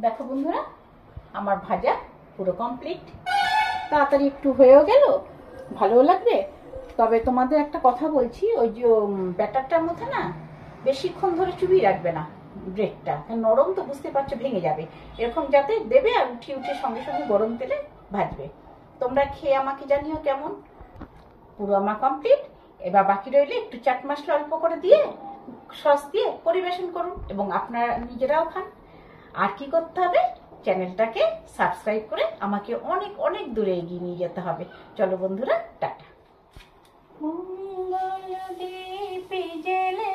দেখো বন্ধুরা, আমার ভাজা পুরো কমপ্লিট। তাড়াতাড়ি একটু হয়েও গেল, ভালোও লাগবে। তবে তোমাদের একটা কথা বলছি, ওই যে ব্যাটারটার মধ্যে না বেশিক্ষণ ধরে চুবিয়ে রাখবে না ব্রেডটা, নরম তো বুঝতে পারছো, ভেঙে যাবে। এরকম যাতে দেবে আর উঠিয়ে উঠিয়ে সঙ্গে সঙ্গে গরম তেলে ভাজবে। তোমরা খেয়ে আমাকে জানিও কেমন। পুরো আমার কমপ্লিট। এবার বাকি রইলে একটু চাট মশলা অল্প করে দিয়ে সস দিয়ে পরিবেশন করুন এবং আপনারা নিজেরাও খান। আর কি করতে হবে, চ্যানেলটাকে সাবস্ক্রাইব করে আমাকে অনেক অনেক দূরে এগিয়ে নিয়ে যেতে হবে। চলো বন্ধুরা, টাটা। মঙ্গলদীপে জেলে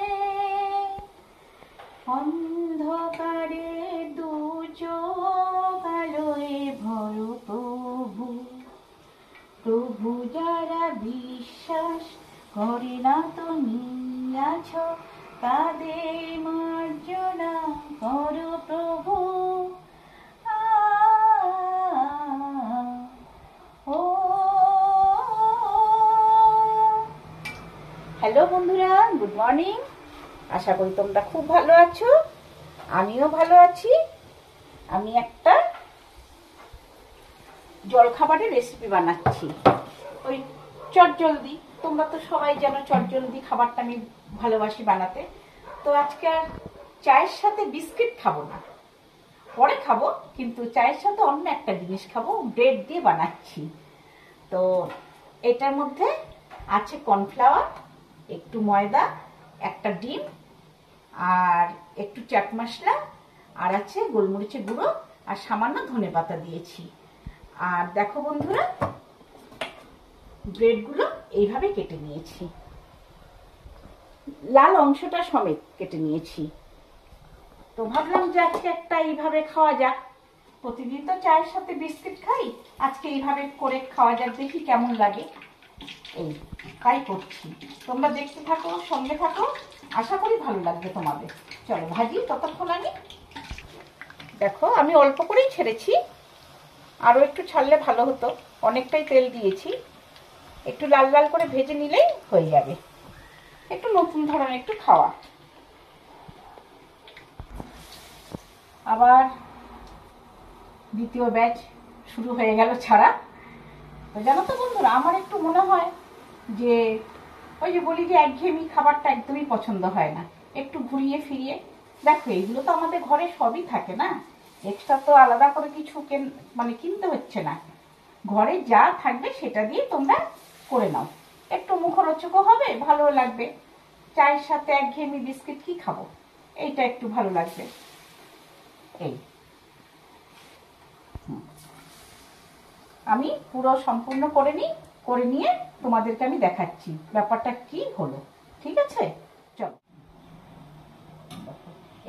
অন্ধকারে দু চোখ আলোয় ভর প্রভু, প্রভু যারা বিশ্বাস করে না তুমি আছো, তাদের মার্জনা করো প্রভু। হ্যালো বন্ধুরা, গুড মর্নিং। আশা করি তোমরা খুব ভালো আছো, আমিও ভালো আছি। আমি একটা জলখাবারের রেসিপি বানাচ্ছি, ওই চটজলদি। তোমরা তো সবাই জানো চটজলদি খাবারটা আমি ভালোবাসি বানাতে। তো আজকে আর চায়ের সাথে বিস্কিট খাবো না, পরে খাবো, কিন্তু চায়ের সাথে অন্য একটা জিনিস খাবো, ব্রেড দিয়ে বানাচ্ছি। তো এটার মধ্যে আছে কর্নফ্লাওয়ার, একটু ময়দা, একটা ডিম, আর একটু চাট মশলা, আর আছে গোলমরিচের গুঁড়ো, আর সামান্য ধনেপাতা দিয়েছি। আর দেখো বন্ধুরা, ব্রেডগুলো এইভাবে কেটে নিয়েছি, লাল অংশটা সমেত কেটে নিয়েছি। তো ভাবলাম যে আজকে একটা এইভাবে খাওয়া যাক। প্রতিদিন তো চায়ের সাথে বিস্কিট খাই, আজকে এইভাবে করে খাওয়া যাক, দেখি কেমন লাগে। এই তাই করছি, তোমরা দেখতে থাকো, সঙ্গে থাকো, আশা করি ভালো লাগবে তোমাদের। চলো ভাজি ততক্ষণ। আমি দেখো, আমি অল্প করেই ছেড়েছি, আরও একটু ছাড়লে ভালো হতো, অনেকটাই তেল দিয়েছি। একটু লাল লাল করে ভেজে নিলেই হয়ে যাবে, একটু নতুন ধরনের একটু খাওয়া। আবার দ্বিতীয় ব্যাচ শুরু হয়ে গেল ছাড়া। তো জানো তো বন্ধুরা, আমার একটু মনে হয় যে ওই যে বলি যে একঘেয়েমি খাবারটা একদমই পছন্দ হয় না, একটু ঘুরিয়ে ফিরিয়ে। দেখো, এইগুলো তো আমাদের ঘরে সবই থাকে না, এক্সট্রা তো আলাদা করে কিছু কিনতে হচ্ছে না। ঘরে যা থাকবে সেটা দিয়ে তোমরা করে নাও, একটু মুখরোচকও হবে, ভালো লাগবে। চায়ের সাথে একঘেয়েমি বিস্কিট কি খাবো, এইটা একটু ভালো লাগবে। এই আমি পুরো সম্পূর্ণ করে নিয়ে তোমাদেরকে আমি দেখাচ্ছি ব্যাপারটা কি হলো। ঠিক আছে, চলো।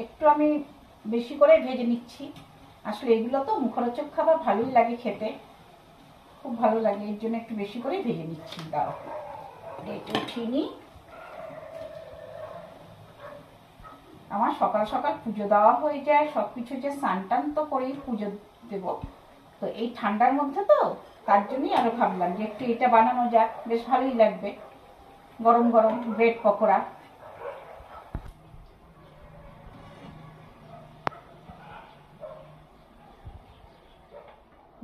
একটু আমি বেশি করে ভেজে নিচ্ছি, আসলে এগুলো তো মুখরোচক খাবার, ভালোই লাগে খেতে, খুব ভালো লাগে, এর জন্য একটু বেশি করে ভেজে নিচ্ছি। দাও এটা উঠিয়ে নিই। আমার সকাল সকাল পুজো দেওয়া হয়ে যায়, সবকিছু যে স্নান টান তো করেই পুজো দেব। তো এই ঠান্ডার মধ্যে তো তার জন্যই আরো ভাবলাম যে একটু এটা বানানো যাক, বেশ ভালোই লাগবে, গরম গরম ব্রেড পকোড়া।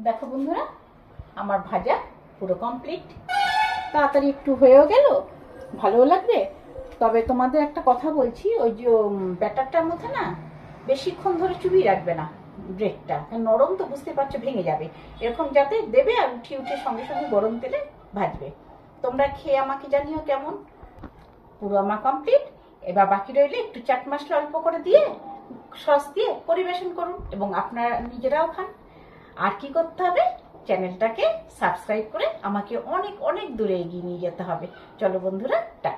দেখো বন্ধুরা, আমার ভাজা পুরো কমপ্লিট। তাড়াতাড়ি একটু হয়েও গেল, ভালোও লাগবে। তবে তোমাদের একটা কথা বলছি, ওই যে ব্যাটারটার মধ্যে না বেশিক্ষণ ধরে চুবিয়ে রাখবে না ব্রেডটা, নরম তো বুঝতে পারছো, ভেঙে যাবে। এরকম যাতে দেবে আর উঠিয়ে উঠিয়ে সঙ্গে সঙ্গে গরম তেলে ভাজবে। তোমরা খেয়ে আমাকে জানিও কেমন। পুরো আমার কমপ্লিট। এবার বাকি রইলে একটু চাট মশলা অল্প করে দিয়ে সস দিয়ে পরিবেশন করুন এবং আপনারা নিজেরাও খান। আর কি করতে হবে, চ্যানেলটাকে সাবস্ক্রাইব করে আমাকে অনেক অনেক দূরে এগিয়ে নিয়ে যেতে হবে। চলো বন্ধুরা, টাটা।